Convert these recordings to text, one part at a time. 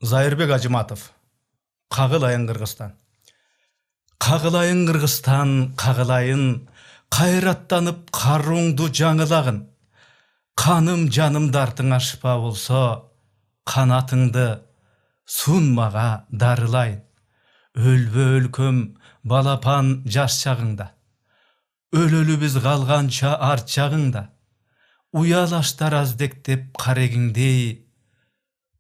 Zairbek Acımatov. Kagılayın Kırgızstan. Kagılayın Kırgızstan, kagılayın, kayrattanıp karuңdu жаңылagın. Kanım canım dartың aşpa bolsa, kanatыңды sunmaga darılayın. Ölbö өлкөм балапан жаш чагыңда. Өлөлү биз калганча арт жагыңда. Уялаштар аздектеп карегиңдей,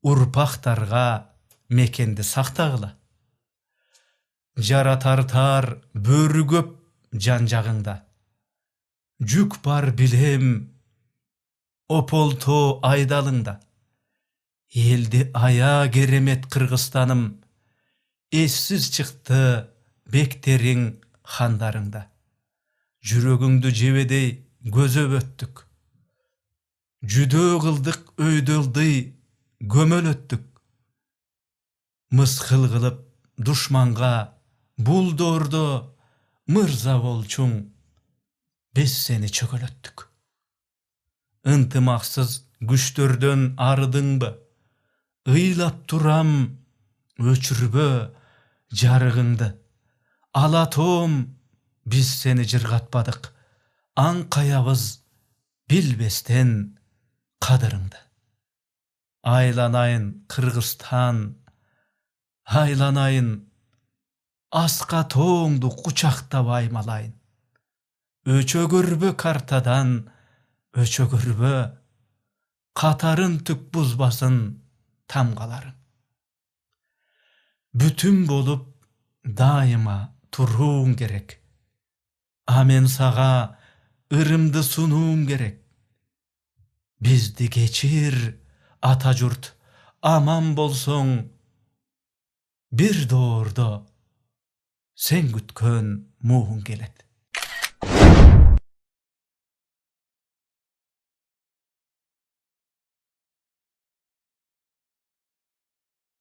урпактарга мекенди сактагыла. Жара тартар бөрү көп жан жагыңда. Жүк бар билем, ополто айдалыңда. Элди ая керемет Кыргызстаным, эссиз чыкты бектериң хандарыңда. Жүрөгүңдү жебедей көзөп өттүк. Жүдө кылдык өйдөлдүй көмөл өттүк. Мыскыл кылып душманга булдордо мырза болчуң, биз сени чөгөлөттүк. Ынтымаксыз күчтөрдөн арыдыңбы? Ыйлап турам, өчүрбө жарыгыңды. Алатоом, биз сени жыргатпадык. Аңкаябыз билбестен кадырыңды. Айланайын Кыргызстан, айланайын, аска тооңду кучактап аймалайын. Өчөгөрбө картадан, өчөгөрбө, катарын түк бузбасын тамгаларың. Бүтүн болуп дайыма турууң керек. А мен сага ырымды сунуум керек. Бизди кечир, ата журт, аман болсоң, бир доордо сен күткөн мууң келет.